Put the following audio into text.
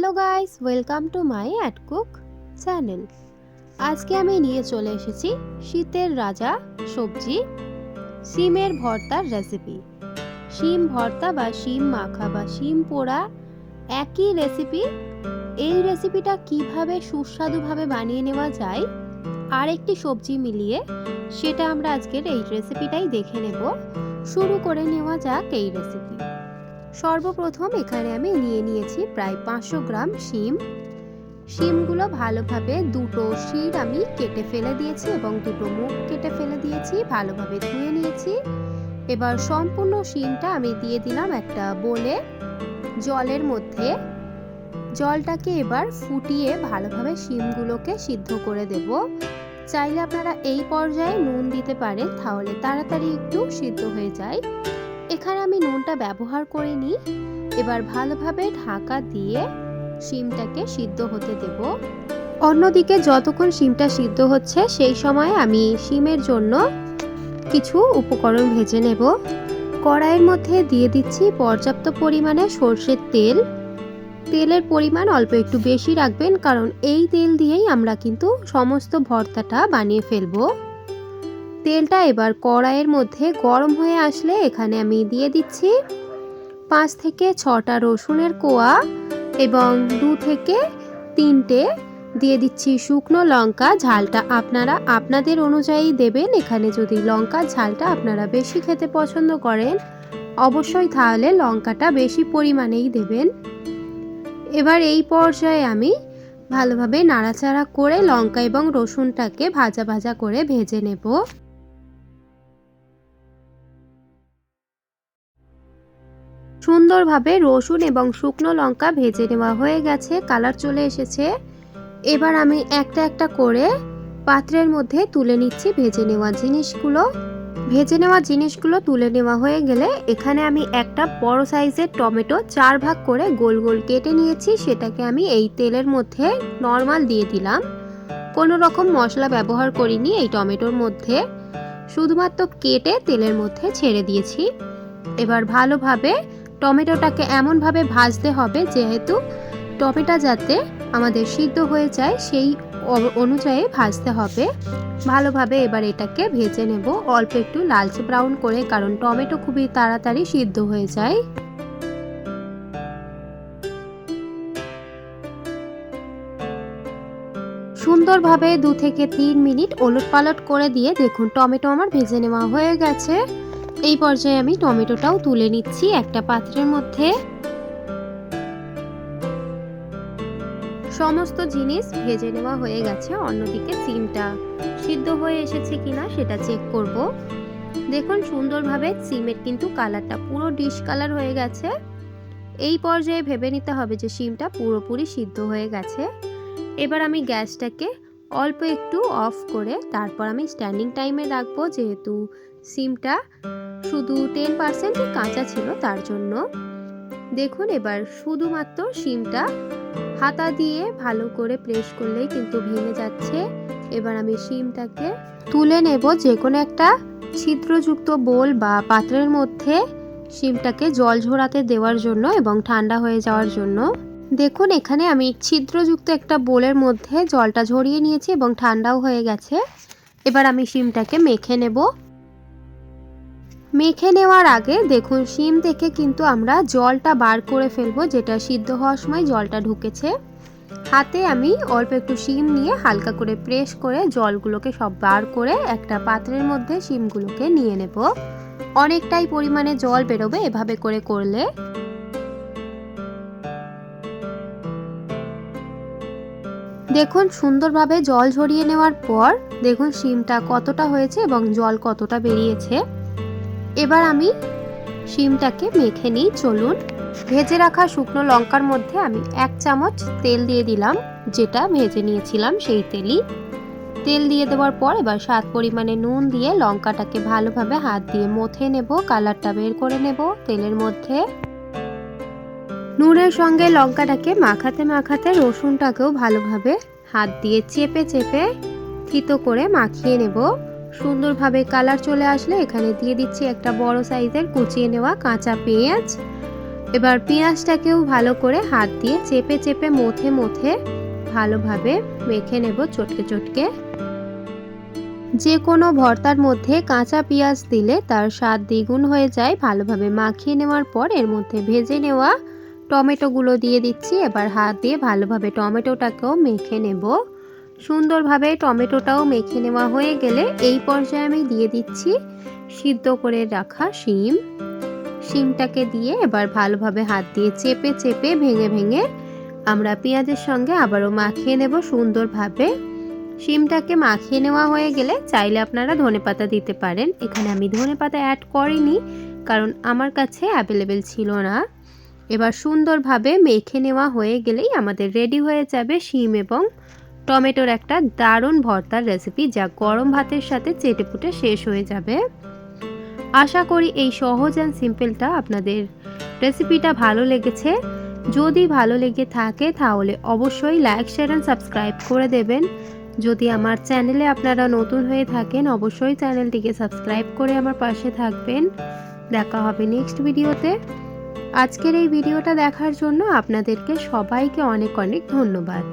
Hello guys, welcome to my at cook channel. আজকে আমি নিয়ে চলে এসেছি শীতের রাজা সবজি শিমের ভর্তার রেসিপি। শিম ভর্তা বা শিম মাখা বা শিম পোড়া একই রেসিপি। এই রেসিপিটা কিভাবে সুস্বাদুভাবে বানিয়ে নেওয়া যায় আর একটি সবজি মিলিয়ে, সেটা আমরা আজকের এই রেসিপিটাই দেখে নেব। শুরু করে নেওয়া যাক এই রেসিপি। সর্বপ্রথম এখানে আমি নিয়ে নিয়েছি প্রায় 500 গ্রাম শিম। শিমগুলো ভালোভাবে দুটো শির আমি কেটে ফেলে দিয়েছি এবং দুটো মুখ কেটে ফেলে দিয়েছি, ভালোভাবে ধুয়ে নিয়েছি। এবার সম্পূর্ণ শিমটা আমি দিয়ে দিলাম একটা বোলে জলের মধ্যে। জলটাকে এবার ফুটিয়ে ভালোভাবে শিমগুলোকে সিদ্ধ করে দেব। চাইলে আপনারা এই পর্যায়ে নুন দিতে পারেন, তাহলে তাড়াতাড়ি একটু সিদ্ধ হয়ে যায়। এখানে আমি নুনটা ব্যবহার করিনি। এবার ভালোভাবে ঢাকা দিয়ে শিমটাকে সিদ্ধ হতে দেব। অন্যদিকে যতক্ষণ শিমটা সিদ্ধ হচ্ছে, সেই সময় আমি শিমের জন্য কিছু উপকরণ ভেজে নেব। কড়াইয়ের মধ্যে দিয়ে দিচ্ছি পর্যাপ্ত পরিমাণে সরষের তেল। তেলের পরিমাণ অল্প একটু বেশি রাখবেন, কারণ এই তেল দিয়েই আমরা কিন্তু সমস্ত ভর্তাটা বানিয়ে ফেলবো। তেলটা এবার কড়াইয়ের মধ্যে গরম হয়ে আসলে এখানে আমি দিয়ে দিচ্ছি 5 থেকে 6টা রসুনের কোয়া এবং 2 থেকে 3টে দিয়ে দিচ্ছি শুকনো লঙ্কা। ঝালটা আপনারা আপনাদের অনুযায়ী দেবেন। এখানে যদি লঙ্কার ঝালটা আপনারা বেশি খেতে পছন্দ করেন, অবশ্যই তাহলে লঙ্কাটা বেশি পরিমাণেই দেবেন। এবার এই পর্যায়ে আমি ভালোভাবে নাড়াচাড়া করে লঙ্কা এবং রসুনটাকে ভাজা ভাজা করে ভেজে নেব। সুন্দরভাবে রসুন এবং শুকনো লঙ্কা ভেজে নেওয়া হয়ে গেছে, কালার চলে এসেছে। এবার আমি একটা একটা করে পাত্রের মধ্যে তুলে নিচ্ছি ভেজে নেওয়া জিনিসগুলো তুলে নেওয়া হয়ে গেলে এখানে আমি একটা বড় সাইজের টমেটো 4 ভাগ করে গোল গোল কেটে নিয়েছি। সেটাকে আমি এই তেলের মধ্যে নর্মাল দিয়ে দিলাম। কোনো রকম মশলা ব্যবহার করিনি এই টমেটোর মধ্যে, শুধুমাত্র কেটে তেলের মধ্যে ছেড়ে দিয়েছি। এবার ভালোভাবে টমেটোটাকে এমনভাবে ভাজতে হবে যেহেতু টমেটো যাতে আমাদের সিদ্ধ হয়ে যায়, সেই অনুযায়ী ভাজতে হবে ভালোভাবে। এবার এটাকে ভেজে নেব অল্প একটু লালচে ব্রাউন করে, কারণ টমেটো খুবই তাড়াতাড়ি সিদ্ধ হয়ে যায়। সুন্দরভাবে 2 থেকে 3 মিনিট ওলট পালট করে দিয়ে দেখুন টমেটো আমার ভেজে নেওয়া হয়ে গেছে। এই পর্যায়ে আমি টমেটোটাও তুলে নিচ্ছি একটা পাত্রের মধ্যে। সমস্ত জিনিস ভেজে নেওয়া হয়ে গেছে। অন্যদিকে সিমটা সিদ্ধ হয়ে এসেছে কিনা সেটা চেক করব। দেখুন সুন্দরভাবে সিমের কিন্তু কালারটা পুরো ডিশ কালার হয়ে গেছে। এই পর্যায়ে ভেবে নিতে হবে যে সিমটা পুরোপুরি সিদ্ধ হয়ে গেছে। এবার আমি গ্যাসটাকে অল্প একটু অফ করে তারপর আমি স্ট্যান্ডিং টাইমে রাখবো, যেহেতু সিমটা শুধু 10% কাঁচা ছিল তার জন্য। দেখুন এবার শুধুমাত্র সিমটা হাতা দিয়ে ভালো করে প্রেস করলেই কিন্তু ভেঙে যাচ্ছে। এবার আমি সিমটাকে তুলে নেব যে কোনো একটা ছিদ্রযুক্ত বোল বা পাত্রের মধ্যে, সিমটাকে জল ঝরাতে দেওয়ার জন্য এবং ঠান্ডা হয়ে যাওয়ার জন্য। দেখুন এখানে আমি ছিদ্রযুক্ত একটা বোলের মধ্যে জলটা ঝরিয়ে নিয়েছি এবং ঠান্ডাও হয়ে গেছে। এবার আমি সিমটাকে মেখে নেওয়ার আগে দেখুন শিম থেকে কিন্তু আমরা জলটা বার করে ফেলবো, যেটা সিদ্ধ হওয়ার সময় জলটা ঢুকেছে। হাতে আমি অল্প একটু শিম নিয়ে হালকা করে প্রেস করে জলগুলোকে সব বার করে একটা পাত্রের মধ্যে শিমগুলোকে নিয়ে নেব। অনেকটাই পরিমাণে জল বেরোবে এভাবে করে করলে। দেখুন সুন্দরভাবে জল ঝরিয়ে নেওয়ার পর দেখুন শিমটা কতটা হয়েছে এবং জল কতটা বেরিয়েছে। এবার আমি শিমটাকে মেখে নিই। চলুন, ভেজে রাখা শুকনো লঙ্কার মধ্যে আমি 1 চামচ তেল দিয়ে দিলাম, যেটা ভেজে নিয়েছিলাম সেই তেল দিয়ে দেওয়ার পর এবার স্বাদ পরিমাণে নুন দিয়ে লঙ্কাটাকে ভালোভাবে হাত দিয়ে মথে নেব, কালারটা বের করে নেব তেলের মধ্যে। নুনের সঙ্গে লঙ্কাটাকে মাখাতে মাখাতে রসুনটাকেও ভালোভাবে হাত দিয়ে চেপে চেপে থিতো করে মাখিয়ে নেব। সুন্দরভাবে কালার চলে আসলে এখানে দিয়ে দিচ্ছি একটা বড় সাইজের কুচিয়ে নেওয়া কাঁচা পেঁয়াজ এবার পেঁয়াজটাকেও ভালো করে হাত দিয়ে চেপে চেপে মথে মথে ভালোভাবে মেখে নেব চটকে চটকে। যে কোনো ভর্তার মধ্যে কাঁচা পেঁয়াজ দিলে তার স্বাদ দ্বিগুণ হয়ে যায়। ভালোভাবে মাখিয়ে নেওয়ার পর এর মধ্যে ভেজে নেওয়া টমেটোগুলো দিয়ে দিচ্ছি। এবার হাত দিয়ে ভালোভাবে টমেটোটাকেও মেখে নেব। সুন্দরভাবে টমেটোটাও মেখে নেওয়া হয়ে গেলে এই পর্যায়ে আমি দিয়ে দিচ্ছি সিদ্ধ করে রাখা শিমটাকে দিয়ে এবার ভালোভাবে হাত দিয়ে চেপে চেপে ভেঙে ভেঙে আমরা পেঁয়াজের সঙ্গে আবারও মাখিয়ে নেব সুন্দরভাবে। শিমটাকে মাখিয়ে নেওয়া হয়ে গেলে চাইলে আপনারা ধনেপাতা দিতে পারেন। এখানে আমি ধনেপাতা অ্যাড করিনি কারণ আমার কাছে অ্যাভেলেবেল ছিল না। এবার সুন্দরভাবে মেখে নেওয়া হয়ে গেলেই আমাদের রেডি হয়ে যাবে শিম এবং টমেটোর একটা দারুণ ভর্তার রেসিপি, যা গরম ভাতের সাথে চেটেপুটে শেষ হয়ে যাবে। আশা করি এই সহজ অ্যান্ড সিম্পলটা আপনাদের রেসিপিটা ভালো লেগেছে। যদি ভালো লেগে থাকে তাহলে অবশ্যই লাইক শেয়ার অ্যান্ড সাবস্ক্রাইব করে দেবেন। যদি আমার চ্যানেলে আপনারা নতুন হয়ে থাকেন অবশ্যই চ্যানেলটিকে সাবস্ক্রাইব করে আমার পাশে থাকবেন। দেখা হবে নেক্সট ভিডিওতে। আজকের এই ভিডিওটা দেখার জন্য আপনাদেরকে সবাইকে অনেক অনেক ধন্যবাদ।